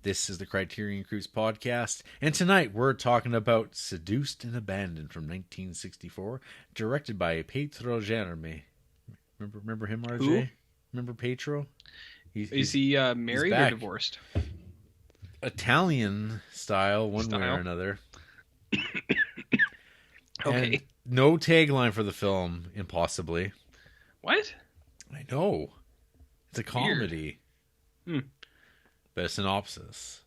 This is the Criterion Creeps podcast, and tonight we're talking about Seduced and Abandoned from 1964, directed by Pietro Germi. Remember him, RJ? Who? Remember Pietro? Is he married or divorced? Italian style, one way or another. Okay. And no tagline for the film, impossibly. What? I know. It's a comedy. But a synopsis.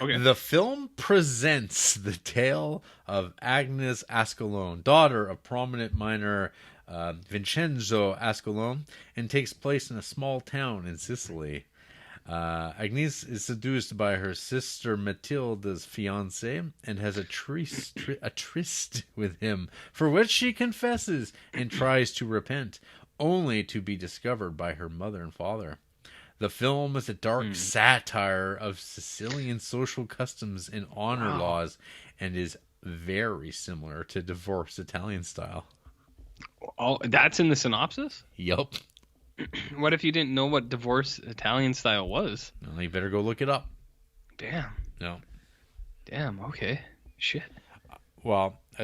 Okay. The film presents the tale of Agnes Ascalon, daughter of prominent miner Vincenzo Ascalon, and takes place in a small town in Sicily. Agnes is seduced by her sister Matilda's fiance and has a tryst with him, for which she confesses and tries to repent, only to be discovered by her mother and father. The film is a dark satire of Sicilian social customs and honor laws, and is very similar to Divorce Italian style. Oh, that's in the synopsis? Yup. What if you didn't know what Divorce Italian style was? Well, you better go look it up. Damn. No. Damn, okay. Shit. Well, I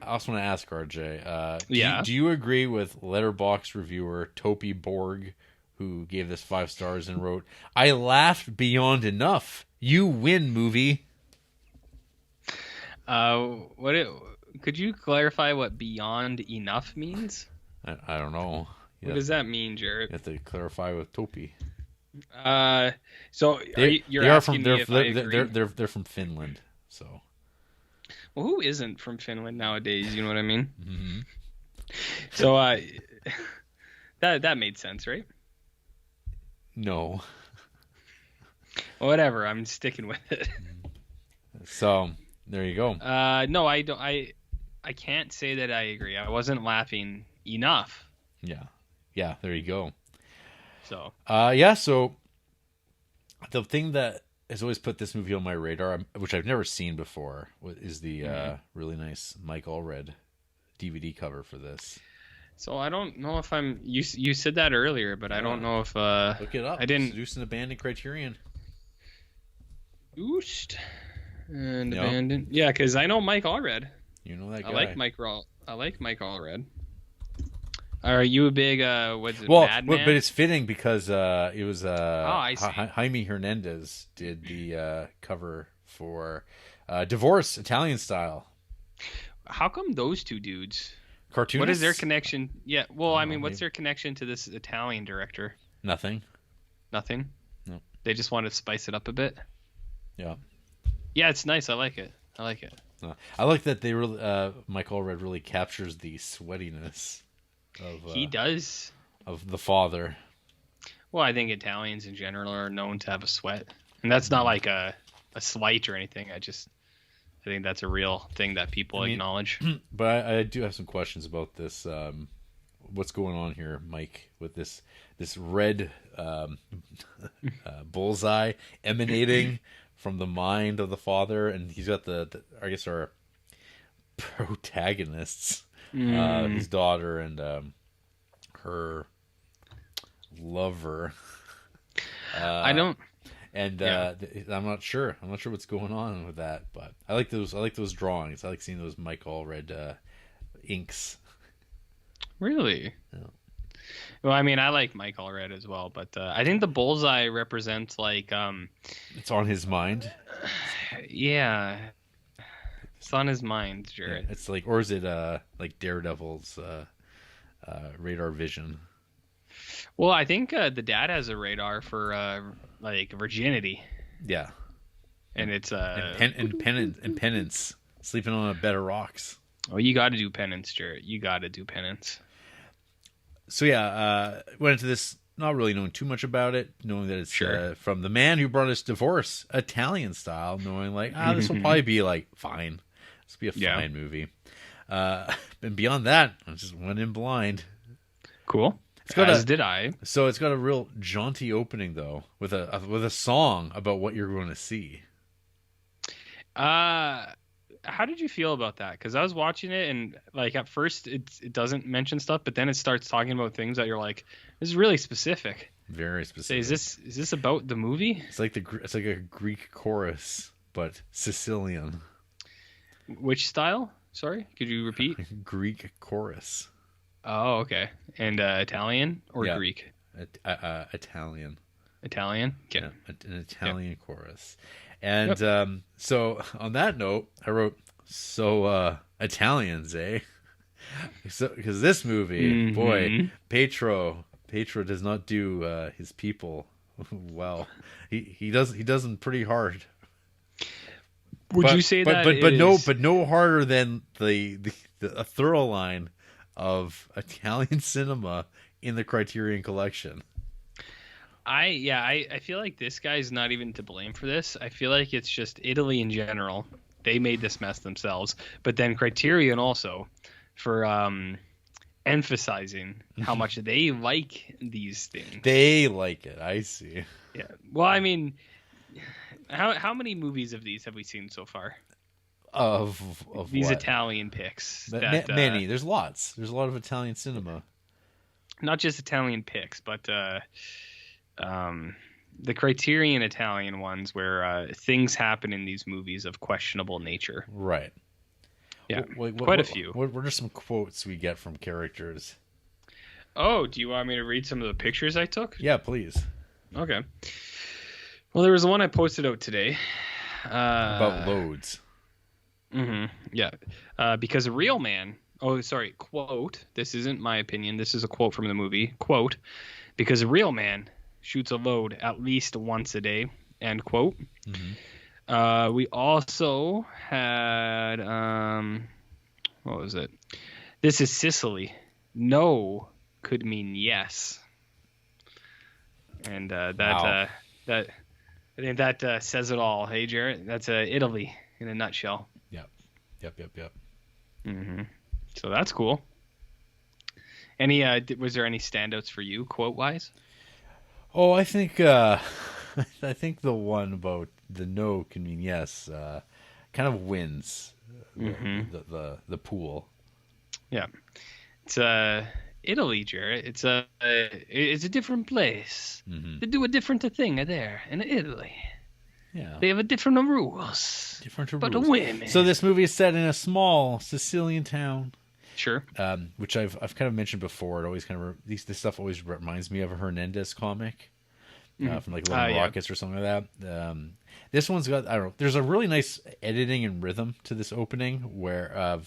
also want to ask RJ, do you agree with Letterboxd reviewer Topi Borg, who gave this 5 stars and wrote, "I laughed beyond enough. You win, movie." Could you clarify what beyond enough means? I don't know. What does that mean, Jarrett? You have to clarify with Topi. So you're asking me if I agree? They're from Finland, so. Well, who isn't from Finland nowadays? You know what I mean? Mm-hmm. So that made sense, right? No. Whatever. I'm sticking with it. So there you go. No, I don't. I can't say that I agree. I wasn't laughing enough. Yeah. There you go. So. So the thing that has always put this movie on my radar, which I've never seen before, is the really nice Mike Allred DVD cover for this. So I don't know if I'm. You said that earlier, but I don't know if. Look it up. I didn't. Seduced and Abandoned Criterion. Seduced and Abandoned. Yeah, because I know Mike Allred. You know that guy. I like Mike Allred. Are you a big Madman? But it's fitting because it was I see. Jaime Hernandez did the cover for Divorce Italian style. How come those two dudes? Cartoonists? What is their connection? Yeah, well, I mean, what's their connection to this Italian director? Nothing. Nothing? No. They just want to spice it up a bit? Yeah. Yeah, it's nice. I like it. I like that they really, Mike Allred really captures the sweatiness of. He does. Of the father. Well, I think Italians in general are known to have a sweat, and that's not like a slight or anything. I think that's a real thing that people acknowledge. But I do have some questions about this. What's going on here, Mike, with this red bullseye emanating from the mind of the father, and he's got the I guess our protagonists, his daughter and her lover. I'm not sure. I'm not sure what's going on with that, but I like those drawings. I like seeing those Mike Allred inks. Really? Yeah. Well, I mean, I like Mike Allred as well, but I think the bullseye represents like it's on his mind. Yeah, it's on his mind, Jarrett. Yeah, it's like, or is it like Daredevil's radar vision? Well, I think the dad has a radar for like virginity. Yeah, and it's and penance, sleeping on a bed of rocks. Oh, you got to do penance, Jarrett. You got to do penance. So went into this not really knowing too much about it, knowing that it's from the man who brought us Divorce Italian style, knowing like this will probably be like fine. This will be a fine movie. And beyond that, I just went in blind. Cool. Did I. So it's got a real jaunty opening though, with a song about what you're going to see. How did you feel about that? Because I was watching it and like at first it doesn't mention stuff, but then it starts talking about things that you're like, this is really specific. Very So specific. is this about the movie? It's like a Greek chorus, but Sicilian. Which style? Sorry, could you repeat? Greek chorus. Oh, okay. And Italian or Yeah. Greek? Italian. Italian. Okay. Yeah, an Italian chorus. And so on that note, I wrote, Italians, eh? So because this movie, boy, Pietro does not do his people well. He does them pretty hard. Would you say that? But no harder than the a thorough line of Italian cinema in the Criterion Collection. I feel like this guy's not even to blame for this. I feel like it's just Italy in general. They made this mess themselves, but then Criterion also for emphasizing how much they like these things. They like it. I see. Yeah. Well, I mean, how many movies of these have we seen so far? Of These what? Italian picks. Many. There's lots. There's a lot of Italian cinema. Not just Italian picks, but the Criterion Italian ones where things happen in these movies of questionable nature. Right. Yeah, quite a few. What are some quotes we get from characters? Oh, do you want me to read some of the pictures I took? Yeah, please. Okay. Well, there was one I posted out today. About loads. Yeah. Because a real man... Oh, sorry. Quote. This isn't my opinion. This is a quote from the movie. Quote. Because a real man shoots a load at least once a day. End quote. We also had... what was it? This is Sicily. No could mean yes. And Wow. I think that says it all. Hey, Jarrett, that's Italy in a nutshell. Yep. So that's cool. Was there any standouts for you, quote wise? Oh, I think the one about the no can mean yes kind of wins the pool. Yeah, it's Italy, Jarrett. It's a different place. They do a different thing there in Italy. Yeah, they have a different rules. But the women. So this movie is set in a small Sicilian town. Sure. Which I've kind of mentioned before. It always kind of this stuff always reminds me of a Hernandez comic from like Little Rockets or something like that. This one's got, I don't know. There's a really nice editing and rhythm to this opening where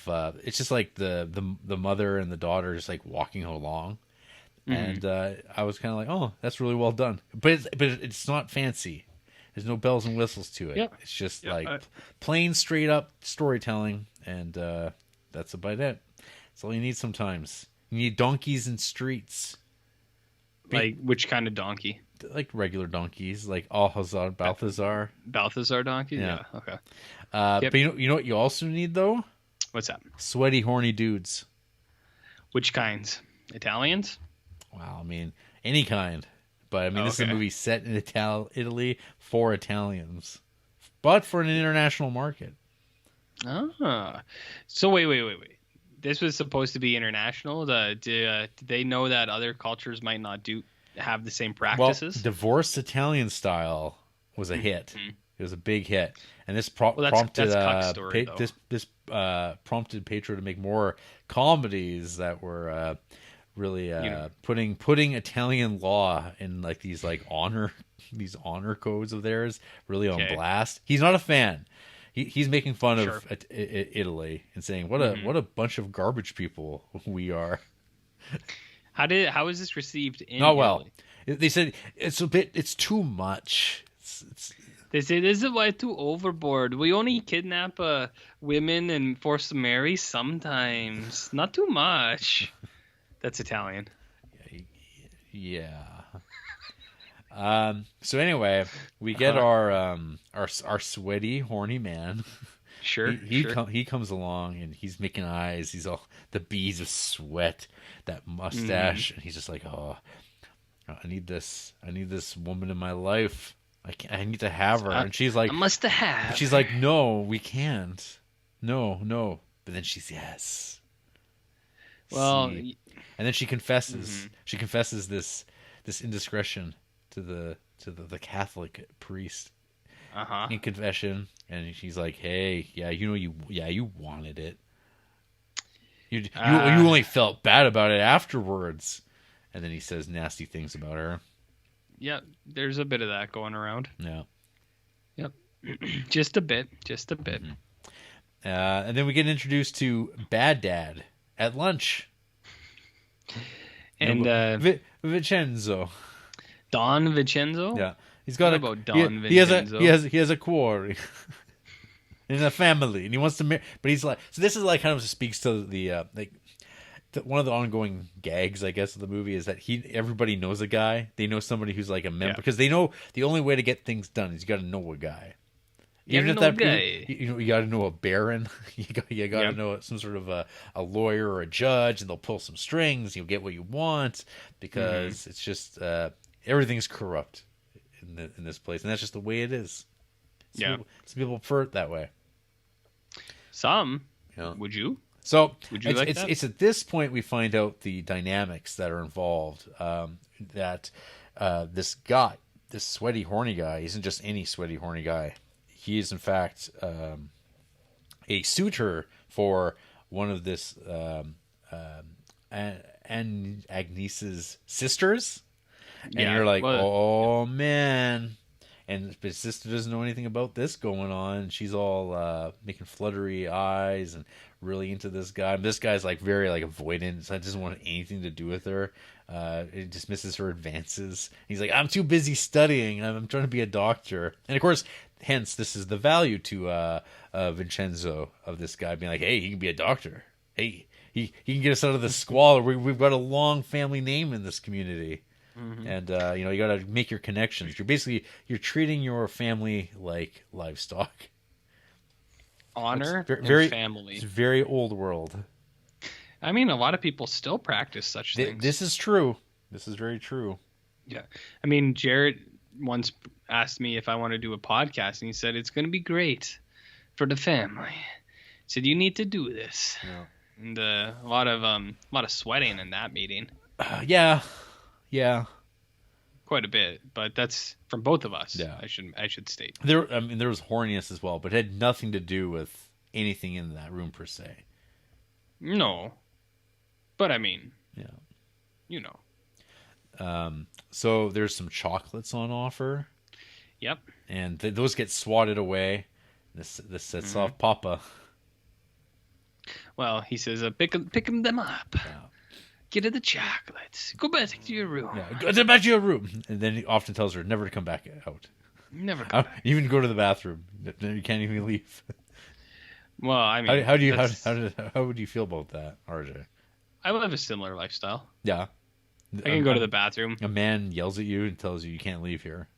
it's just like the mother and the daughter just like walking along, and I was kind of like, oh, that's really well done. But it's not fancy. There's no bells and whistles to it. Yep. It's just plain straight up storytelling, and that's about it. That's all you need sometimes. You need donkeys in streets. Like which kind of donkey? Like regular donkeys, like Alhazar, Balthazar. Balthazar donkey? Yeah. Okay. But you know what you also need, though? What's that? Sweaty, horny dudes. Which kinds? Italians? Wow, I mean, any kind. But, I mean, this is a movie set in Italy for Italians. But for an international market. Ah. So, wait. This was supposed to be international? Did they know that other cultures might not have the same practices? Well, divorced Italian style was a hit. It was a big hit. And this prompted prompted Pietro to make more comedies that were... really putting Italian law in like these like honor codes of theirs really on blast. He's not a fan. He's making fun of Italy and saying what a bunch of garbage people we are. How was this received in Not well. Italy? They said it's too much. They say this is why too overboard. We only kidnap women and force them to marry sometimes, not too much. That's Italian. Yeah. So anyway, we get our sweaty, horny man. Sure. He comes along and he's making eyes. He's all the beads of sweat, that mustache, and he's just like, oh, I need this woman in my life. I need to have her. And she's like, I must have. She's like, no, we can't. No. But then she's yes. Well. See? And then she confesses. She confesses this this indiscretion to the Catholic priest Uh-huh. in confession, and she's like, "Hey, you wanted it. You only felt bad about it afterwards." And then he says nasty things about her. Yeah, there's a bit of that going around. Yeah. Yep. Just a bit. Mm-hmm. And then we get introduced to Bad Dad at lunch. And Vincenzo. Don Vincenzo? Yeah. He's got about Don Vincenzo? He has a quarry in a family, and he wants to marry. But he's like, so this is like kind of speaks to the one of the ongoing gags, I guess, of the movie is that everybody knows a guy. They know somebody who's like a member because they know the only way to get things done is you got to know a guy. Even if that guy, you got to know a baron, you got to know some sort of a lawyer or a judge, and they'll pull some strings. You'll get what you want because it's just everything's corrupt in this place, and that's just the way it is. Some people prefer it that way. Some. Yeah. Would you? So would you like that? It's at this point we find out the dynamics that are involved. That this guy, this sweaty, horny guy, isn't just any sweaty, horny guy. He is, in fact, a suitor for one of this Agnes's sisters. And you're like, oh, man. And his sister doesn't know anything about this going on. She's all making fluttery eyes and really into this guy. This guy's like very like avoidant, so I doesn't want anything to do with her. It dismisses her advances. He's like, I'm too busy studying. I'm trying to be a doctor. And of course, hence this is the value to Vincenzo of this guy being like, hey, he can be a doctor. Hey, he can get us out of the squalor. We've got a long family name in this community. And you got to make your connections. You're treating your family like livestock. Honor and family. It's very old world. I mean, a lot of people still practice such things. This is true. This is very true. Yeah. I mean, Jarrett once asked me if I want to do a podcast, and he said, it's going to be great for the family. He said, you need to do this. Yeah. And a lot of sweating in that meeting. Yeah. Quite a bit, but that's from both of us. Yeah. I should state. There was horniness as well, but it had nothing to do with anything in that room per se. No. But I mean, so there's some chocolates on offer. Yep. And those get swatted away. This sets off Papa. Well, he says, pick them up. Yeah. Get her the chocolates. Go back to your room. Yeah, go back to your room. And then he often tells her never to come back out. Never come back. Even go to the bathroom. You can't even leave. Well, I mean, how would you feel about that, RJ? I live a similar lifestyle. Yeah. I can go to the bathroom. A man yells at you and tells you can't leave here.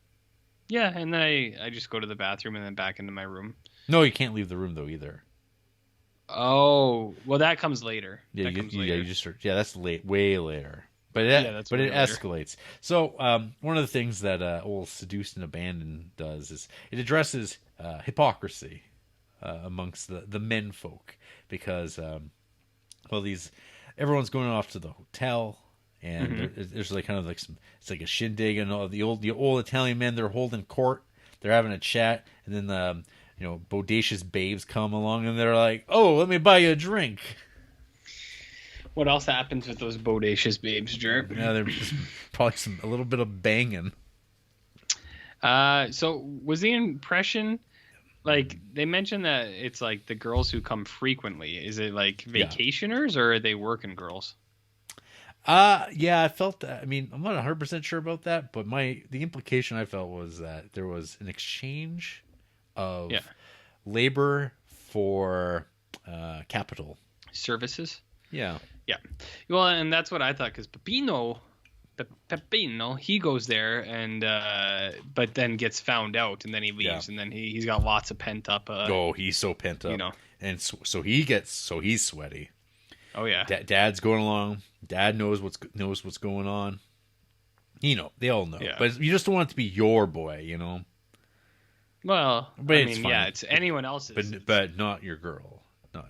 Yeah, and then I just go to the bathroom and then back into my room. No, you can't leave the room though either. Oh, well, that comes later. Yeah, that's way later. But it escalates. So one of the things that old Seduced and Abandoned does is it addresses hypocrisy amongst the men folk because everyone's going off to the hotel and there's like kind of like it's like a shindig and all the old Italian men, they're holding court, they're having a chat, and then bodacious babes come along and they're like, oh, let me buy you a drink. What else happens with those bodacious babes, Jerk? Yeah, there's probably a little bit of banging. So was the impression, like, they mentioned that it's like the girls who come frequently. Is it like vacationers or are they working girls? Yeah, I felt that. I mean, I'm not 100% sure about that, but the implication I felt was that there was an exchange of labor for capital. Services? Yeah. Yeah. Well, and that's what I thought, because Peppino, he goes there and but then gets found out and then he leaves and then he's got lots of pent up. He's so pent up. And so he's sweaty. Oh yeah. Dad's going along. Dad knows what's going on. They all know. Yeah. But you just don't want it to be your boy, Well, but I mean, it's anyone else's. But not your girl. No,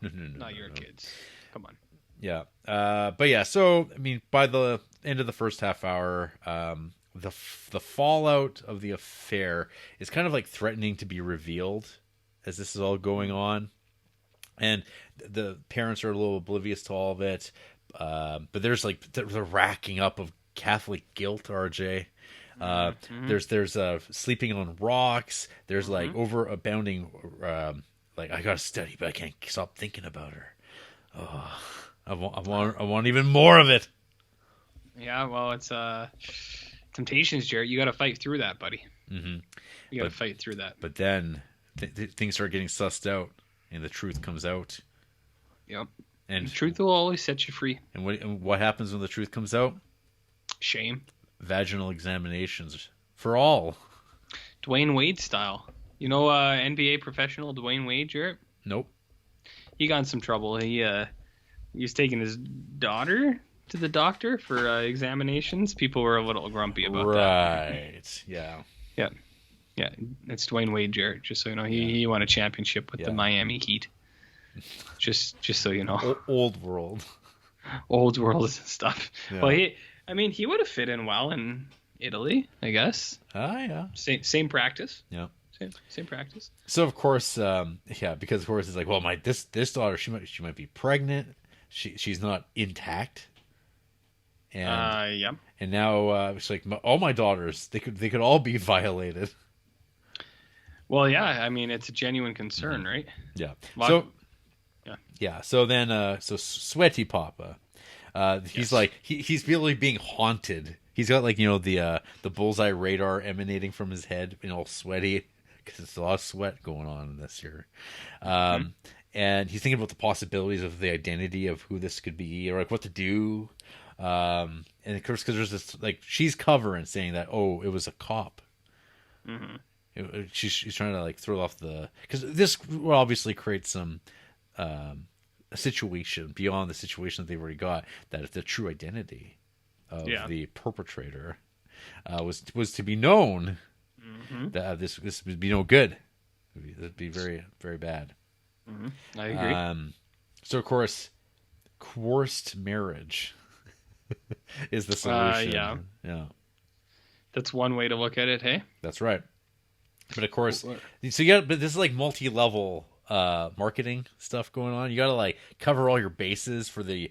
not your kids. Come on. Yeah. But yeah, so, I mean, by the end of the first half hour, the fallout of the affair is kind of like threatening to be revealed as this is all going on, and the parents are a little oblivious to all of it. But there's like the racking up of Catholic guilt, RJ. There's sleeping on rocks. There's like overabounding, like I gotta study, but I can't stop thinking about her. Oh, I want even more of it. Yeah, well, it's temptations, Jarrett. You got to fight through that, buddy. You got to fight through that. But then things start getting sussed out, and the truth comes out. Yep. And the truth will always set you free. And what happens when the truth comes out? Shame. Vaginal examinations for all. Dwayne Wade style. You know NBA professional Dwayne Wade, Jarrett? Nope. He got in some trouble. He was taking his daughter to the doctor for examinations. People were a little grumpy about that. Right. Yeah. Yeah. It's Dwayne Wade, Jarrett. Just so you know, he won a championship with the Miami Heat. Just so you know. Old world stuff. Yeah. Well, he would have fit in well in Italy, I guess. Yeah. Same practice. Yeah. Same practice. So of course, because of course it's like, well, this daughter, she might be pregnant. She's not intact. And and now it's like all my daughters, they could all be violated. Well, yeah, I mean it's a genuine concern, right? Yeah. Yeah. So then, Sweaty Papa, he's like he's really being haunted. He's got like the bullseye radar emanating from his head, all sweaty because it's a lot of sweat going on this year. And he's thinking about the possibilities of the identity of who this could be, or like what to do. And of course, because there's this like she's covering saying that it was a cop. She's trying to like throw off because this will obviously create some a situation beyond the situation that they've already got, that if the true identity of the perpetrator was to be known, that this would be no good. It'd be very, very bad. I agree. So of course, coerced marriage is the solution. Yeah. That's one way to look at it, hey? That's right. But of course, but this is like multi-level marketing stuff going on. You got to like cover all your bases for the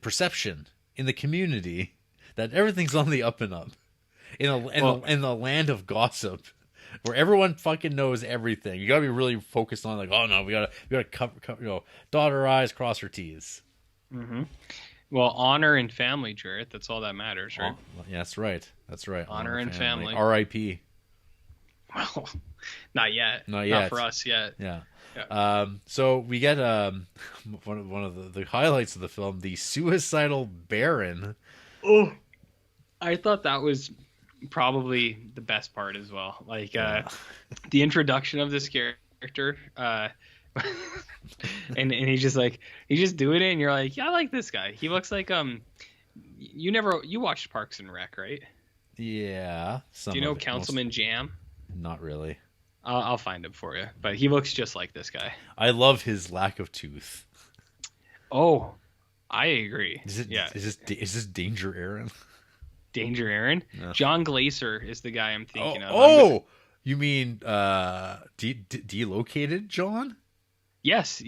perception in the community that everything's on the up and up in the land of gossip, where everyone fucking knows everything. You got to be really focused on like, oh no, we got to cover, dot our I's, cross our T's. Well, honor and family, Jarrett. That's all that matters, right? Yeah, that's right. Honor and family. R.I.P. Well, not yet. Not for us yet. Yeah. So we get one of the highlights of the film, the suicidal Baron. Oh, I thought that was probably the best part as well. Like the introduction of this character, and he's just doing it, and you're like, yeah, I like this guy. He looks like you watched Parks and Rec, right? Yeah. Do you know Councilman Jam? Not really. I'll find him for you, but he looks just like this guy. I love his lack of tooth. Oh, I agree. Is this Danger Aaron? Danger Aaron? No. John Glaser is the guy I'm thinking of. Oh, you mean delocated John? Yes.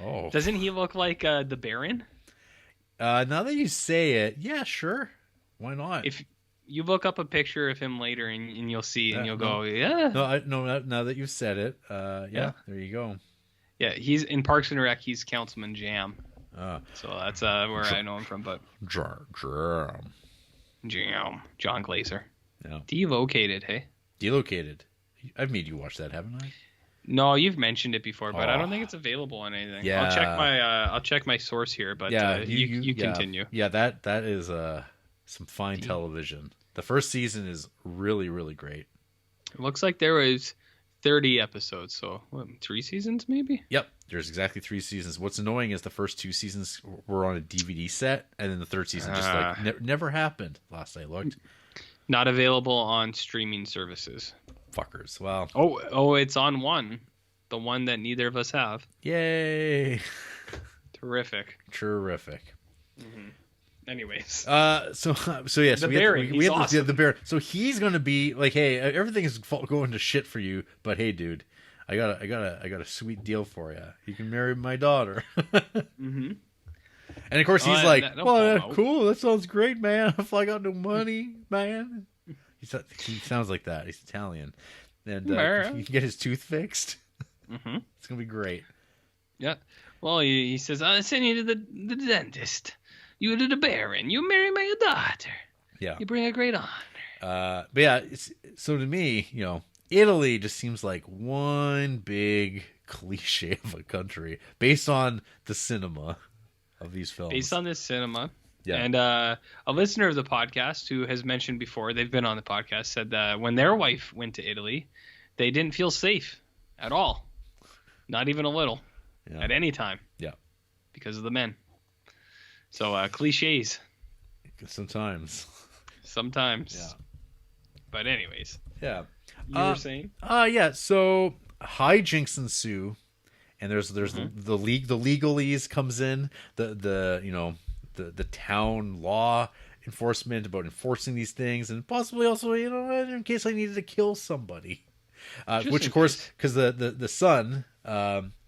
Oh, doesn't he look like the Baron? Now that you say it, yeah, sure. Why not? If you look up a picture of him later and you'll see and you'll go, yeah. No, now that you've said it, yeah, there you go. Yeah, he's in Parks and Rec. He's Councilman Jam. So that's where I know him from. But Jam, John Glaser. Yeah. Delocated, hey? Delocated. I've made you watch that, haven't I? No, you've mentioned it before, but I don't think it's available on anything. Yeah. I'll check my source here, but you continue. Yeah, that is some fine television. The first season is really, really great. It looks like there was 30 episodes, so 3 seasons maybe? Yep, there's exactly 3 seasons. What's annoying is the first 2 seasons were on a DVD set, and then the third season just never happened last I looked. Not available on streaming services. Fuckers. Well. Oh, it's on one. The one that neither of us have. Yay. Terrific. Mm-hmm. Anyways, so yeah, so the Baron, he's awesome. the Baron. So he's gonna be like, hey, everything is going to shit for you, but hey, dude, I got a sweet deal for you. You can marry my daughter. Mm-hmm. And of course he's like, well, out. cool, that sounds great, man. If I got no money, man. He sounds like that. He's Italian, and he can get his tooth fixed. Mm-hmm. It's gonna be great. Yeah. Well, he says, I'll send you to the dentist. You to the Baron. You marry my daughter. Yeah. You bring a great honor. But yeah, so to me, Italy just seems like one big cliche of a country based on the cinema of these films. Based on this cinema. Yeah. And a listener of the podcast who has mentioned before, they've been on the podcast, said that when their wife went to Italy, they didn't feel safe at all. Not even a little. Yeah. At any time. Yeah. Because of the men. So cliches. Sometimes. Yeah. But anyways. Yeah. You were saying? Yeah. So hijinks ensue, and there's Mm-hmm. the legalese comes in, the town law enforcement about enforcing these things, and possibly also in case I needed to kill somebody, which of course because the son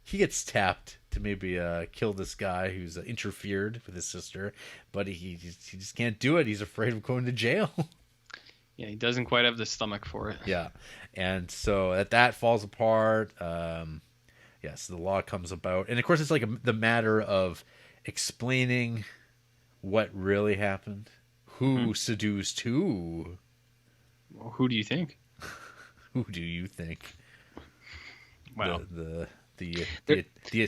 he gets tapped to maybe kill this guy who's interfered with his sister, but he just can't do it. He's afraid of going to jail. Yeah, he doesn't quite have the stomach for it. Yeah, and so that falls apart. Yes, the law comes about, and of course it's like the matter of explaining what really happened, who seduced who. Well, who do you think? Who do you think? Well, the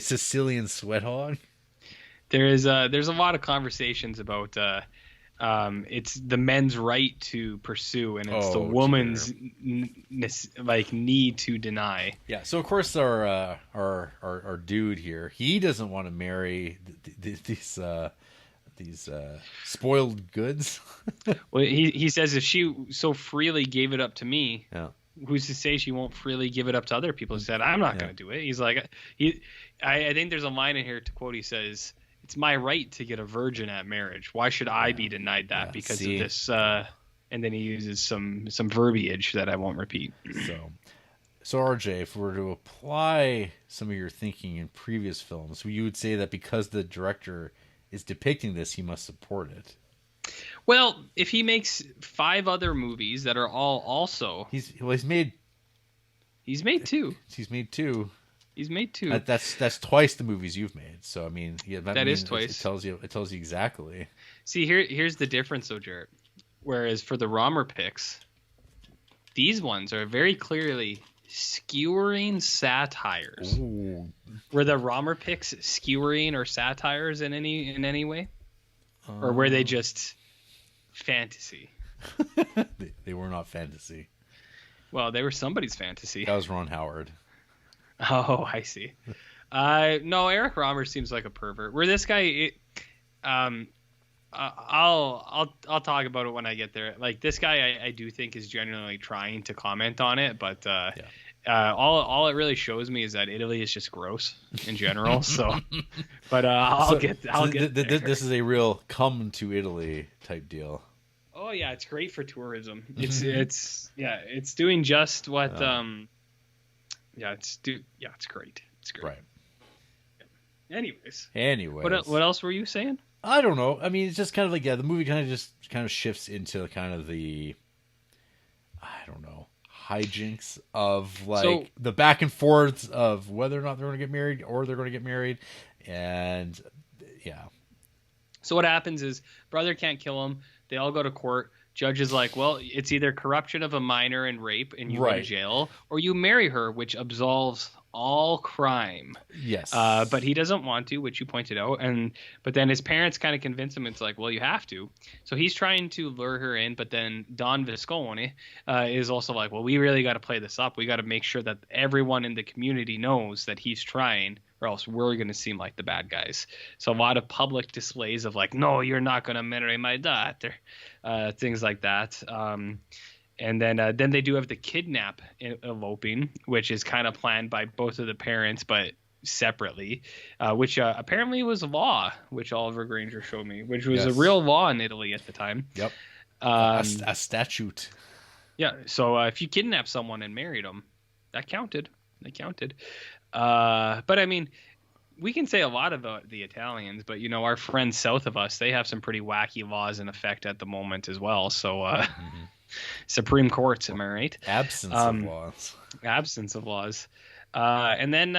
Sicilian sweat hog. there's a lot of conversations about it's the men's right to pursue, and it's the woman's need to deny. Yeah. So of course our dude here, he doesn't want to marry these spoiled goods. Well, he says if she so freely gave it up to me, Yeah. who's to say she won't freely give it up to other people? He said, I'm not going to do it. He's like, I think there's a line in here to quote. He says, it's my right to get a virgin at marriage. Why should I be denied that because of this? And then he uses some verbiage that I won't repeat. So RJ, if we were to apply some of your thinking in previous films, you would say that because the director is depicting this, he must support it. Well, if he makes 5 other movies that are all also... He's made 2. He's made 2. He's made 2. That's twice the movies you've made. So I mean, that is twice. It tells you exactly. See, here's the difference, though, Jarrett. Whereas for the Romer picks, these ones are very clearly skewering satires. Ooh. Were the Romer picks skewering or satires in any way, or were they just fantasy? They were not fantasy. Well, they were somebody's fantasy. That was Ron Howard. Oh, I see. No, Eric Romer seems like a pervert. Where this guy, I'll talk about it when I get there. Like this guy, I do think is genuinely trying to comment on it, but all it really shows me is that Italy is just gross in general. So, but I'll get there. This is a real come to Italy type deal. Oh yeah, it's great for tourism. It's doing just what it's great. It's great. Right. Anyways. What else were you saying? I don't know. I mean, it's just kind of like the movie kind of shifts into kind of the hijinks of the back and forth of whether or not they're going to get married or they're going to get married, and yeah. So what happens is brother can't kill him. They all go to court. Judge is like, well, it's either corruption of a minor and rape and you go to jail, or you marry her, which absolves all crime. Yes. But he doesn't want to, which you pointed out. But then his parents kind of convince him. It's like, well, you have to. So he's trying to lure her in. But then Don Visconti is also like, well, we really got to play this up. We got to make sure that everyone in the community knows that he's trying, or else we're going to seem like the bad guys. So a lot of public displays of like, no, you're not going to marry my daughter, things like that. And then they do have the kidnap eloping, which is kind of planned by both of the parents, but separately, which apparently was a law, which Oliver Granger showed me, which was a Yes. real law in Italy at the time. Yep. A statute. Yeah. So if you kidnap someone and married them, that counted. That counted. But I mean, we can say a lot of the Italians, but you know, our friends south of us, they have some pretty wacky laws in effect at the moment as well. So Supreme Courts, am I right? Absence of laws. Absence of laws. And then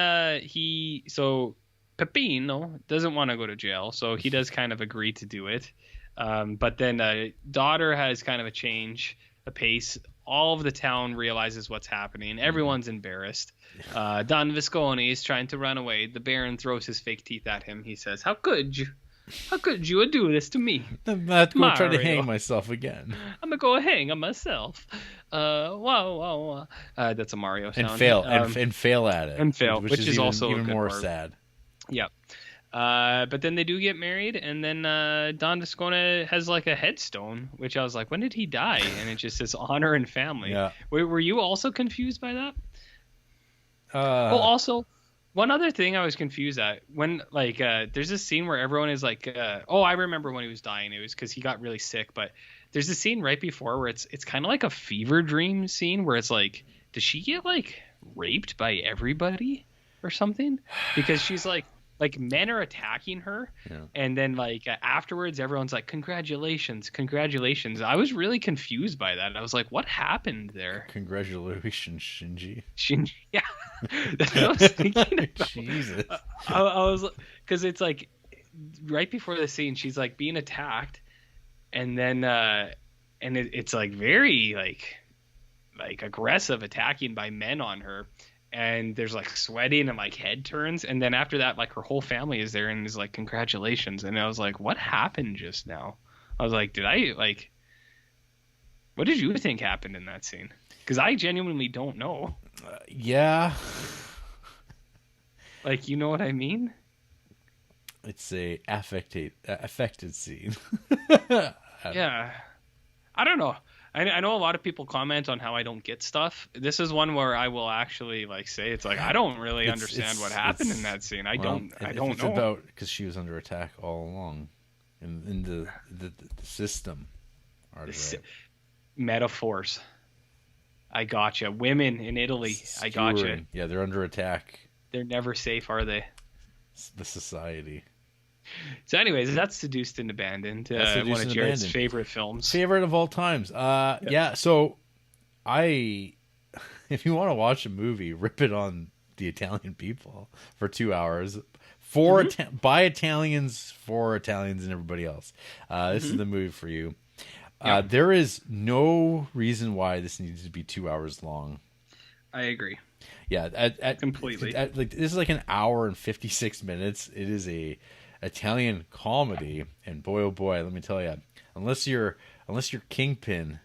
Peppino doesn't want to go to jail, so he does kind of agree to do it. But then daughter has kind of a pace. All of the town realizes what's happening. Everyone's embarrassed. Don Visconti is trying to run away. The Baron throws his fake teeth at him. He says, "How could you? How could you do this to me? I'm not going to try to hang myself again. I'm going to go hang on myself." Wow. That's a Mario sound. And fail. And fail at it. And fail, which is even, also even a good more part. sad. Yeah. But then they do get married, and then Don Visconti has like a headstone, which I was like, when did he die? And it just says honor and family. Yeah. Were you also confused by that? Well, also, one other thing I was confused at, when like there's this scene where everyone is like, I remember when he was dying. It was because he got really sick. But there's this scene right before where it's kind of like a fever dream scene where it's like, does she get like raped by everybody or something? Because she's like men are attacking her, and then like afterwards everyone's like, congratulations. I was really confused by that. I was like, what happened there? Congratulations, Shinji. Yeah. That's what I was thinking about. Jesus. I was, because it's like right before the scene she's like being attacked, and then it's like very like aggressive attacking by men on her. And there's like sweating and like head turns, and then after that, like her whole family is there and is like, congratulations. And I was like, what happened just now? I was like, what did you think happened in that scene? Because I genuinely don't know. Yeah. Like, you know what I mean? It's a affected scene. Yeah. I don't know. I know a lot of people comment on how I don't get stuff. This is one where I will actually like say it's like I don't really understand what happened in that scene. I don't know. It's about because she was under attack all along in the system. Metaphors. I gotcha. Women in Italy. I gotcha. Yeah, they're under attack. They're never safe, are they? The society. So anyways, that's Seduced and Abandoned. One of Jarrett's favorite films. Favorite of all times. Yeah, so if you want to watch a movie, rip it on the Italian people for 2 hours. By Italians, for Italians and everybody else. This is the movie for you. There is no reason why this needs to be 2 hours long. I agree. Yeah, completely. This is like an hour and 56 minutes. It is a Italian comedy, and boy oh boy, let me tell you, unless you're Kingpin,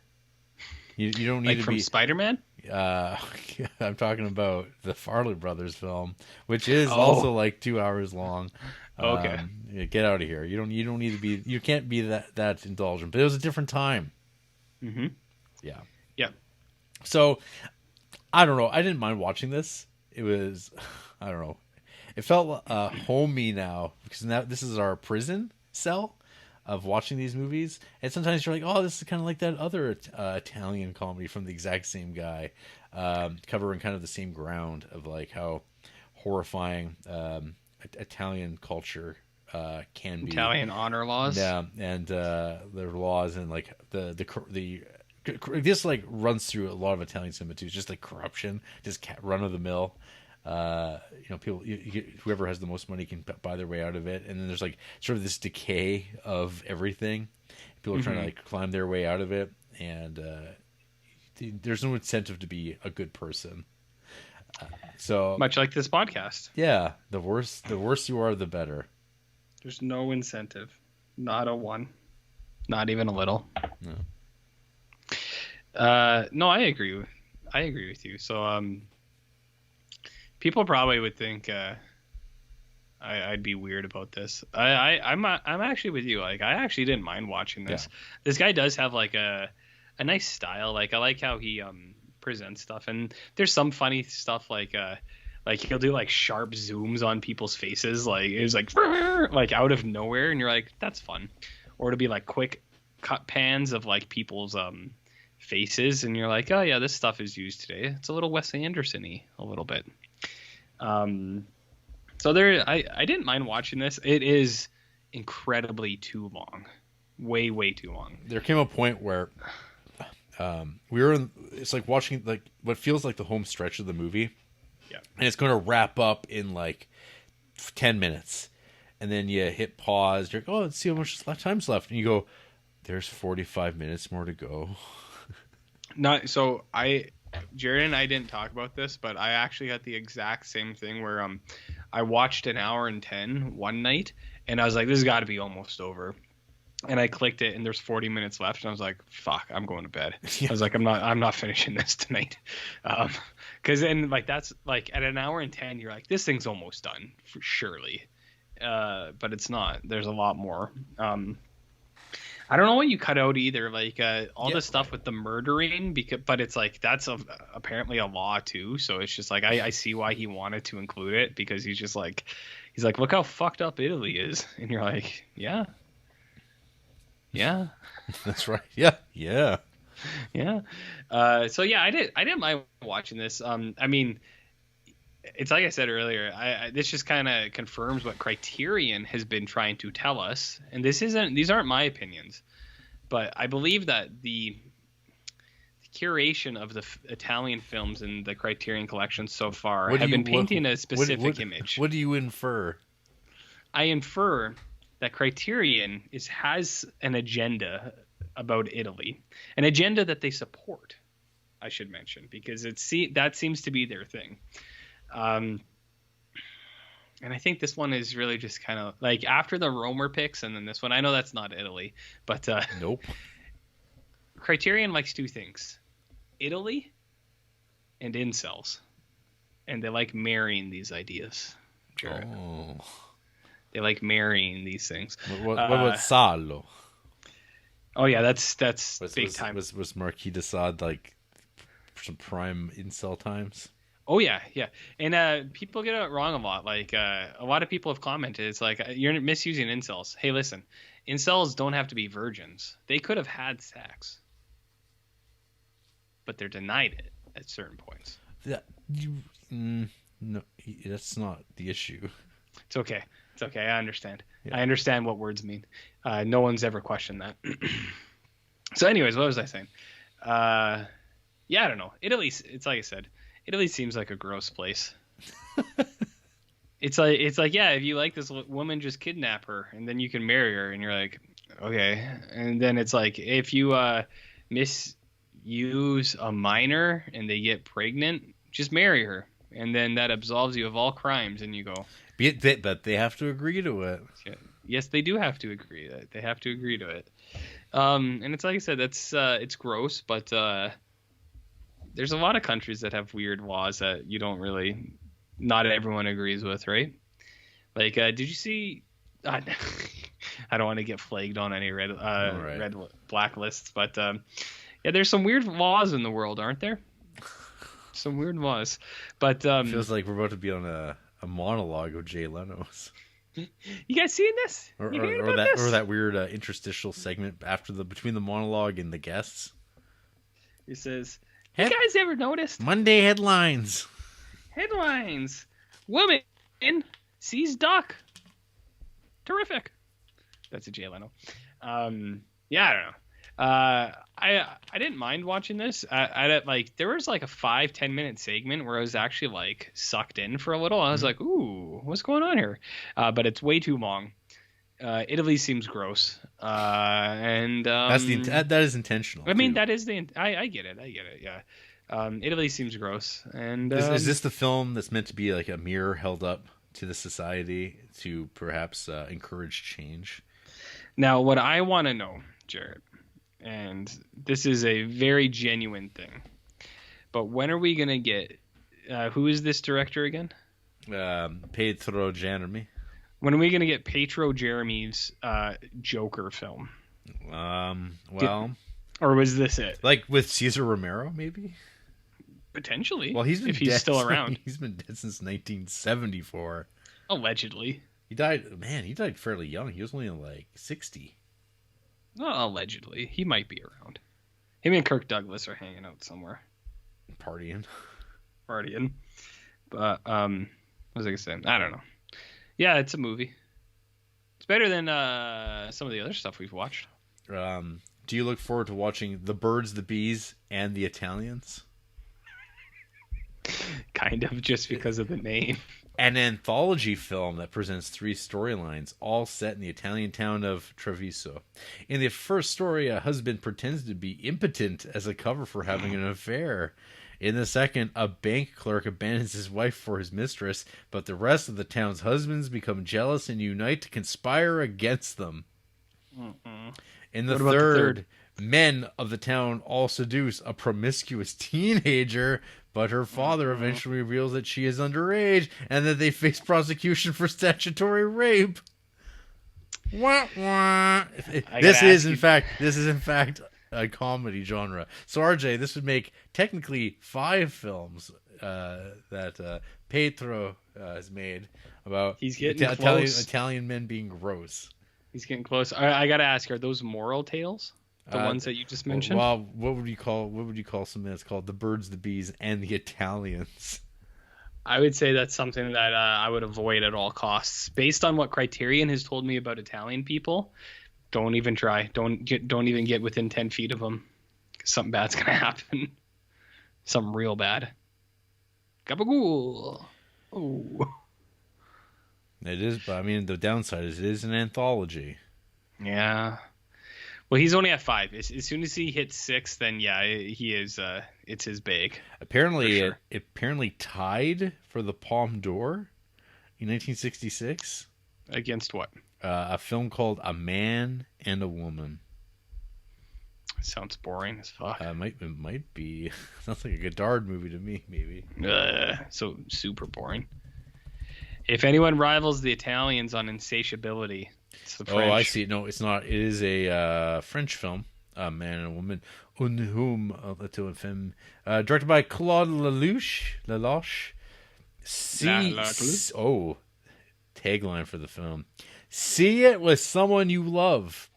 you don't need like to from be Spider-Man. I'm talking about the Farley Brothers film, which is also like 2 hours long. Okay, get out of here. You don't need to be. You can't be that indulgent. But it was a different time. Mm-hmm. Yeah. So I don't know. I didn't mind watching this. It was, I don't know. It felt homey now because now this is our prison cell of watching these movies. And sometimes you're like, oh, this is kind of like that other Italian comedy from the exact same guy, covering kind of the same ground of like how horrifying Italian culture can be. Italian honor laws. Yeah, and their laws and like the this like runs through a lot of Italian cinema too. It's just like corruption, just run of the mill. People, whoever has the most money can buy their way out of it, and then there's like sort of this decay of everything. People are trying to like climb their way out of it, and there's no incentive to be a good person. So much like this podcast. Yeah, the worse you are, the better. There's no incentive, not a one, not even a little. No. No, I agree with you. So people probably would think I'd be weird about this. I'm actually with you. Like, I actually didn't mind watching this. Yeah. This guy does have like a nice style. Like, I like how he presents stuff, and there's some funny stuff like Like he'll do like sharp zooms on people's faces, like it was like out of nowhere, and you're like, that's fun. Or to be like quick cut pans of like people's faces, and you're like, oh yeah, this stuff is used today. It's a little Wes Anderson-y a little bit. So there, I didn't mind watching this. It is incredibly too long, way too long. There came a point where we were in, it's like watching like what feels like the home stretch of the movie. Yeah. And it's going to wrap up in like 10 minutes. And then you hit pause. You're like, oh, let's see how much time's left. And you go, there's 45 minutes more to go. So Jared and I didn't talk about this, but I actually had the exact same thing where I watched an hour and 10 one night, and I was like, this has got to be almost over. And I clicked it, and there's 40 minutes left, and I was like, fuck, I'm going to bed. Yeah. I was like, I'm not finishing this tonight. Because then like that's like at an hour and 10, you're like, this thing's almost done, for surely. But it's not. There's a lot more. I don't know what you cut out either, like all the stuff with the murdering, but it's like that's apparently a law too. So it's just like I see why he wanted to include it, because he's like, look how fucked up Italy is, and you're like, yeah, that's right, yeah. So yeah, I didn't mind watching this. I mean, it's like I said earlier, this just kind of confirms what Criterion has been trying to tell us, and these aren't my opinions, but I believe that the curation of the Italian films in the Criterion Collection so far have been painting a specific image. What do you infer? I infer that Criterion has an agenda about Italy, an agenda that they support, I should mention, because that seems to be their thing. And I think this one is really just kind of like after the Romer picks and then this one. I know that's not Italy, but nope. Criterion likes two things: Italy and incels, and they like marrying these ideas. Jared. Oh. They like marrying these things. What about Salo? Oh yeah, that's big time. Was Marquis de Sade like some prime incel times? Oh yeah. And people get it wrong a lot. Like a lot of people have commented, it's like you're misusing incels. Hey, listen, incels don't have to be virgins. They could have had sex, but they're denied it at certain points. No, that's not the issue. It's okay. I understand. Yeah. I understand what words mean. No one's ever questioned that. So anyways, what was I saying? I don't know. Italy, it's like I said, Italy seems like a gross place. It's like, yeah, if you like this woman, just kidnap her and then you can marry her, and you're like, okay. And then it's like, if you misuse a minor and they get pregnant, just marry her, and then that absolves you of all crimes, and you go. But they have to agree to it. Yes, they do have to agree. They have to agree to it. And it's like I said, that's it's gross, but there's a lot of countries that have weird laws that you don't really, not everyone agrees with, right? Like, did you see? I don't want to get flagged on any red blacklists, but yeah, there's some weird laws in the world, aren't there? Some weird laws, but feels like we're about to be on a monologue of Jay Leno's. You guys seeing this? Or that weird interstitial segment between the monologue and the guests. He says, "You guys ever noticed Monday headlines? Headlines: Woman sees duck. Terrific." That's a Jay Leno. Yeah, I don't know. I didn't mind watching this. I like there was like a 5-10 minute segment where I was actually like sucked in for a little. I was like, ooh, what's going on here? But it's way too long. Italy seems gross. And that is intentional. I mean, that is I get it. Yeah. Italy seems gross. And is this the film that's meant to be like a mirror held up to the society to perhaps encourage change? Now, what I want to know, Jarrett, and this is a very genuine thing, but when are we going to get who is this director again? Pietro Germi. When are we going to get Pietro Germi's Joker film? Or was this it? Like with Cesar Romero, maybe? Potentially. Well, if he's still around. He's been dead since 1974. Allegedly. He died. Man, he died fairly young. He was only like 60. Well, allegedly. He might be around. Him and Kirk Douglas are hanging out somewhere. Partying. But, what was I going to say? I don't know. Yeah, it's a movie. It's better than some of the other stuff we've watched. Do you look forward to watching The Birds, the Bees, and the Italians? Kind of, just because of the name. An anthology film that presents 3 storylines, all set in the Italian town of Treviso. In the first story, a husband pretends to be impotent as a cover for having an affair. In the second, a bank clerk abandons his wife for his mistress, but the rest of the town's husbands become jealous and unite to conspire against them. In the third, men of the town all seduce a promiscuous teenager, but her father eventually reveals that she is underage and that they face prosecution for statutory rape. Wah, wah. This is in fact a comedy genre. So RJ, this would make technically 5 films that Pietro has made about Italian men being gross. He's getting close. I gotta ask: are those moral tales? The ones that you just mentioned? Well, what would you call something that's called The Birds, the Bees, and the Italians? I would say that's something that I would avoid at all costs. Based on what Criterion has told me about Italian people, don't even try. Don't even get within 10 feet of them. Something bad's gonna happen. Something real bad. Gabagool. Oh. It is, but I mean, the downside is it is an anthology. Yeah. Well, he's only at 5. As soon as he hits 6, then yeah, he is. It's his bag. Apparently, sure. it apparently tied for the Palme d'Or in 1966. Against what? A film called A Man and a Woman. Sounds boring as fuck. It might be. Sounds like a Godard movie to me, maybe. So super boring. If anyone rivals the Italians on insatiability, it's the French. Oh, I see. No, it's not. It is a French film, A Man and a Woman, Un Homme et une Femme, directed by Claude Lelouch. Tagline for the film. See it with someone you love.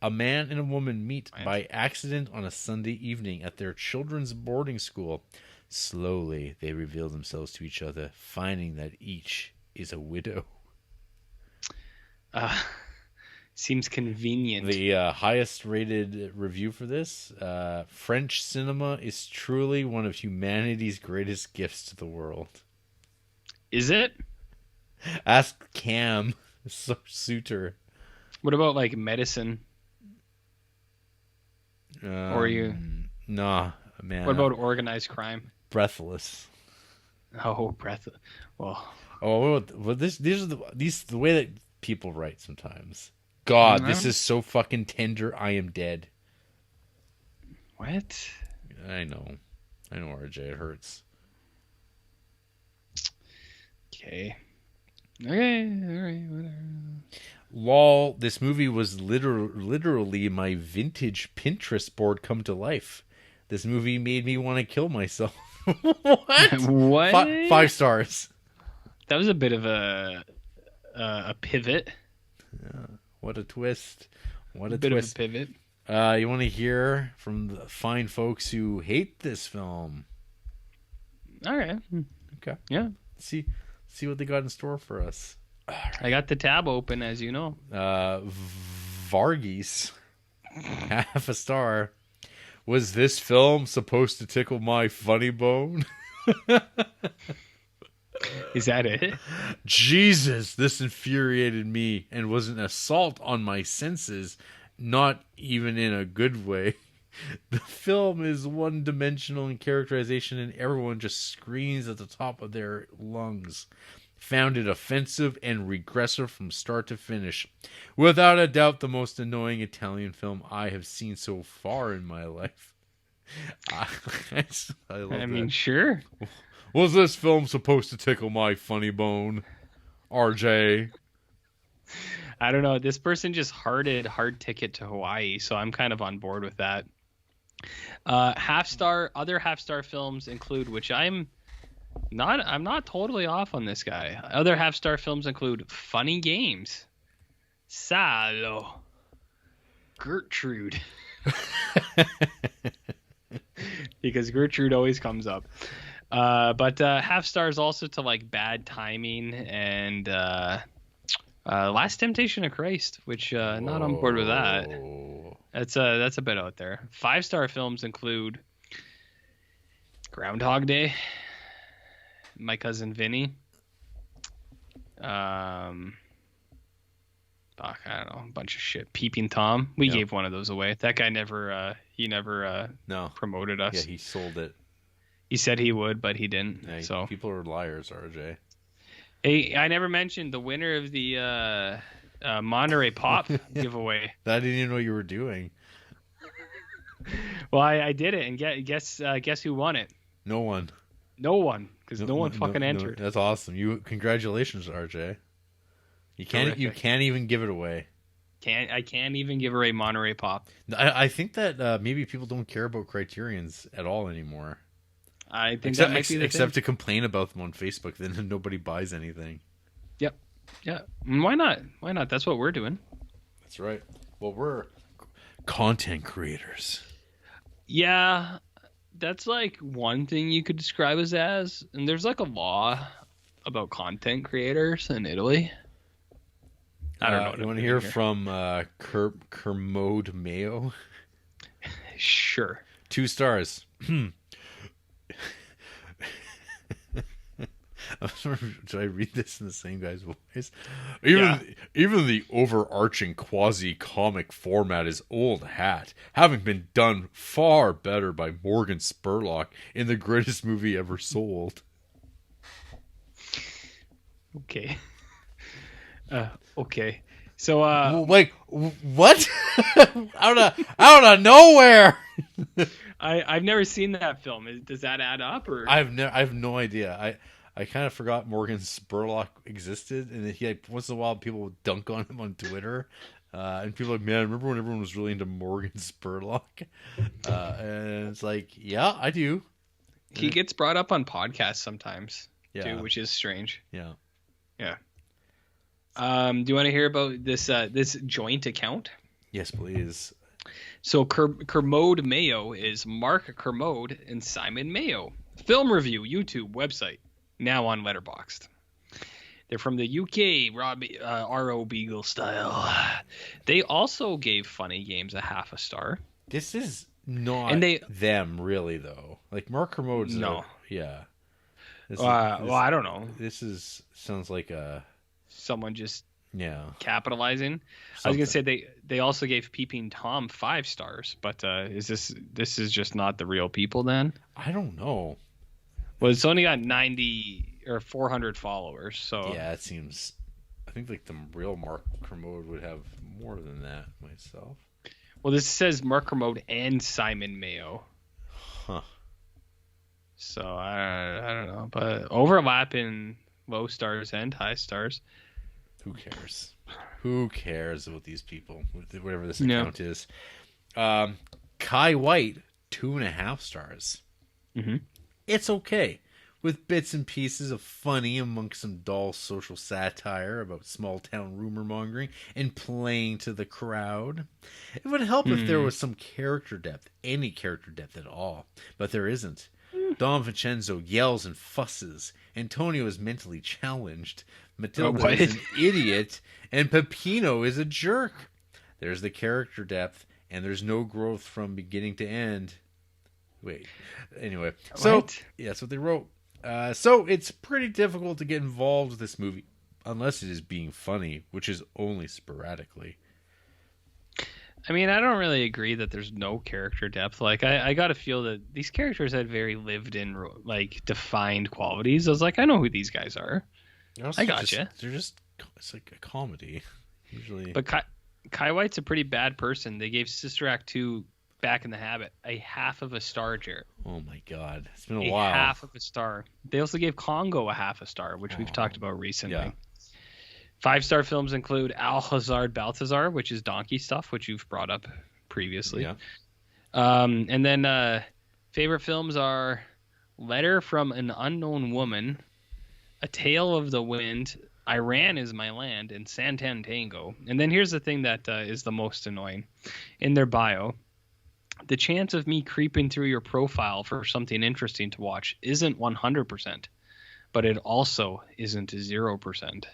A man and a woman meet by accident on a Sunday evening at their children's boarding school. Slowly, they reveal themselves to each other, finding that each is a widow. Seems convenient. The highest rated review for this, French cinema is truly one of humanity's greatest gifts to the world. Is it? Ask Cam, Suter. What about like medicine? Or you? Nah, man. What about organized crime? Breathless. Oh, breathless. Well. Oh, well, these are the way that people write sometimes. God, this is so fucking tender. I am dead. What? I know, RJ. It hurts. Okay. All right, whatever. Lol, this movie was literally my vintage Pinterest board come to life. This movie made me want to kill myself. What? What? 5 stars. That was a bit of a pivot. Yeah, what a twist. What a bit twist. of a pivot. You want to hear from the fine folks who hate this film? All right. Okay. Yeah. See what they got in store for us. I got the tab open, as you know. Varghese, half a star. Was this film supposed to tickle my funny bone? Is that it? Jesus, this infuriated me and was an assault on my senses, not even in a good way. The film is one-dimensional in characterization and everyone just screams at the top of their lungs. Found it offensive and regressive from start to finish. Without a doubt, the most annoying Italian film I have seen so far in my life. I love that. Sure. Was this film supposed to tickle my funny bone? RJ? I don't know. This person just hard ticket to Hawaii, so I'm kind of on board with that. Other half star films include, which I'm not totally off on this guy. Other half star films include Funny Games, Salo, Gertrude, because Gertrude always comes up. But half stars also to like Bad Timing and Last Temptation of Christ, which not on board with that. That's a bit out there. 5-star films include Groundhog Day, My Cousin Vinny. I don't know, a bunch of shit. Peeping Tom. We gave one of those away. That guy never promoted us. Yeah, he sold it. He said he would, but he didn't. Yeah, so people are liars, RJ. Hey, I never mentioned the winner of the Monterey Pop giveaway. I didn't even know you were doing. Well, I did it, and guess who won it? No one. No one, because no one fucking entered. That's awesome. Congratulations, RJ. You can't even give it away. I can't even give away Monterey Pop. I think that maybe people don't care about Criterions at all anymore. I think that might be the except thing. to complain about them on Facebook, then nobody buys anything. Yep. Yeah. Why not? Why not? That's what we're doing. That's right. Well, we're content creators. Yeah, that's like one thing you could describe us as, and there's like a law about content creators in Italy. I don't know. You want to hear from Kermode Mayo? Sure. 2 stars. Should I read this in the same guy's voice? Even the overarching quasi-comic format is old hat, having been done far better by Morgan Spurlock in the greatest movie ever sold. Okay. Okay. So, like, what? out of nowhere. I've never seen that film. Does that add up, or I have no idea. I kind of forgot Morgan Spurlock existed, and he once in a while people would dunk on him on Twitter, and people are like, man, remember when everyone was really into Morgan Spurlock? And it's like, yeah, I do. He gets brought up on podcasts sometimes, too, which is strange. Yeah. Do you want to hear about this joint account? Yes, please. So Kermode Mayo is Mark Kermode and Simon Mayo. Film review, YouTube website, now on Letterboxd. They're from the UK, R.O. Beagle style. They also gave Funny Games a 0.5 star. This is not them, really, though. Like, Mark Kermode's... No. Yeah. Well, I don't know. Sounds like a... Someone just capitalizing. Something. I was gonna say they also gave Peeping Tom 5 stars, but is this is just not the real people then? I don't know. Well, it's only got 90 or 400 followers, so yeah, it seems. I think like the real Mark Kermode would have more than that myself. Well, this says Mark Kermode and Simon Mayo. Huh. So I don't know, but overlapping low stars and high stars. Who cares? Who cares about these people? Whatever this account is. Kai White, 2.5 stars. Mm-hmm. It's okay, with bits and pieces of funny amongst some dull social satire about small town rumor mongering and playing to the crowd. It would help if there was some character depth, any character depth at all, but there isn't. Don Vincenzo yells and fusses. Antonio is mentally challenged. Matilda is an idiot, and Peppino is a jerk. There's the character depth, and there's no growth from beginning to end. Wait. Anyway. So, yeah, that's what they wrote. So, it's pretty difficult to get involved with this movie, unless it is being funny, which is only sporadically. I mean, I don't really agree that there's no character depth. Like, I got to feel that these characters had very lived-in, like, defined qualities. I was like, I know who these guys are. I gotcha. It's like a comedy, usually. But Kai White's a pretty bad person. They gave Sister Act 2 Back in the Habit a 0.5 star, Jarrett. Oh my God. It's been a while. 0.5 star. They also gave Congo a 0.5 star, which we've talked about recently. Yeah. 5-star films include Alhazard Balthazar, which is donkey stuff, which you've brought up previously. And then favorite films are Letter from an Unknown Woman, A Tale of the Wind, Iran is My Land, and Santan Tango. And then here's the thing that is the most annoying. In their bio, the chance of me creeping through your profile for something interesting to watch isn't 100%, but it also isn't 0%.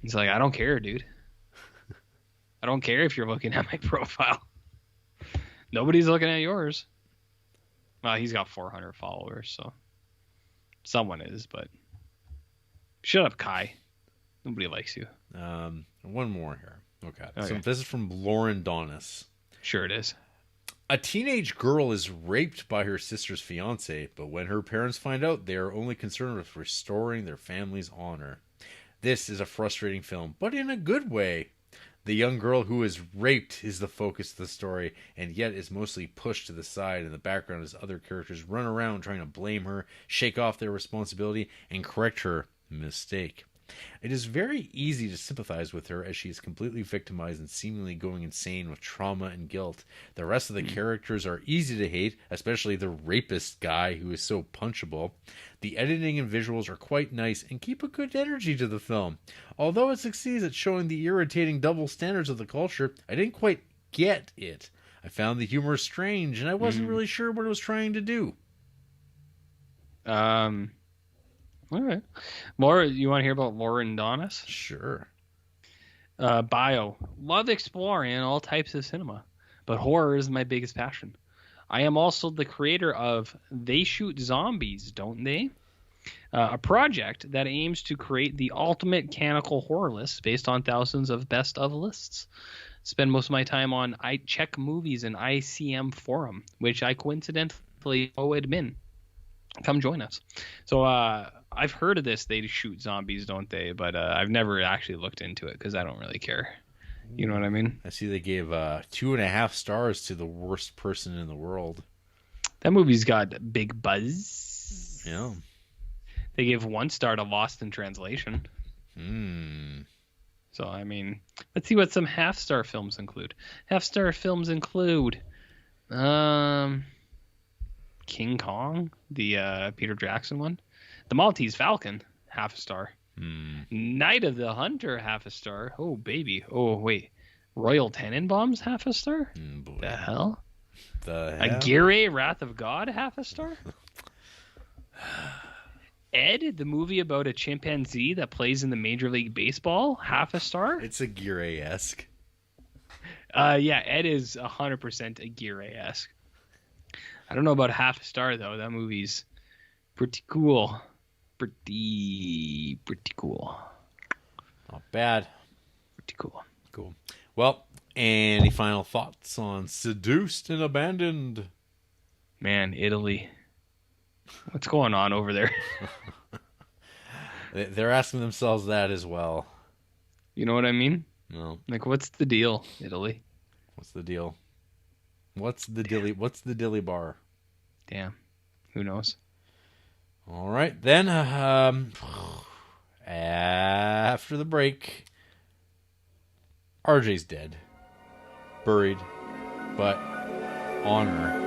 He's like, I don't care, dude. I don't care if you're looking at my profile. Nobody's looking at yours. Well, he's got 400 followers, so someone is, but shut up, Kai. Nobody likes you. One more here. Okay. Okay. So this is from Lauren Donis. Sure it is. A teenage girl is raped by her sister's fiance, but when her parents find out, they are only concerned with restoring their family's honor. This is a frustrating film, but in a good way. The young girl who is raped is the focus of the story, and yet is mostly pushed to the side in the background as other characters run around trying to blame her, shake off their responsibility, and correct her mistake. It is very easy to sympathize with her as she is completely victimized and seemingly going insane with trauma and guilt. The rest of the characters are easy to hate, especially the rapist guy who is so punchable. The editing and visuals are quite nice and keep a good energy to the film. Although it succeeds at showing the irritating double standards of the culture, I didn't quite get it. I found the humor strange and I wasn't really sure what it was trying to do. All right. More, you want to hear about Lauren Donis? Sure. Bio. Love exploring all types of cinema, but horror is my biggest passion. I am also the creator of They Shoot Zombies, Don't They? A project that aims to create the ultimate canonical horror list based on thousands of best of lists. Spend most of my time on I Check Movies and ICM Forum, which I coincidentally admin. Come join us. So I've heard of this. They shoot zombies, don't they? But I've never actually looked into it because I don't really care. You know what I mean? I see they gave 2.5 stars to The Worst Person in the World. That movie's got big buzz. Yeah. They gave 1 star to Lost in Translation. So, I mean, let's see what some half-star films include. Half-star films include King Kong, the Peter Jackson one. The Maltese Falcon, half a star. Night of the Hunter, half a star. Oh, baby. Oh, wait. Royal Tenenbaums, half a star? Boy. The hell? The hell? Aguirre, Wrath of God, half a star? Ed, the movie about a chimpanzee that plays in the Major League Baseball, half a star? It's Aguirre-esque. Yeah, Ed is 100% Aguirre-esque. I don't know about half a star, though. That movie's pretty cool. Pretty cool. Not bad. Pretty cool. Cool. Well, any final thoughts on Seduced and Abandoned? Man, Italy. What's going on over there? They're asking themselves that as well. You know what I mean? No. Like, what's the deal, Italy? What's the deal? What's the dilly bar? Damn. Who knows? All right, then. After the break, RJ's dead, buried, but honor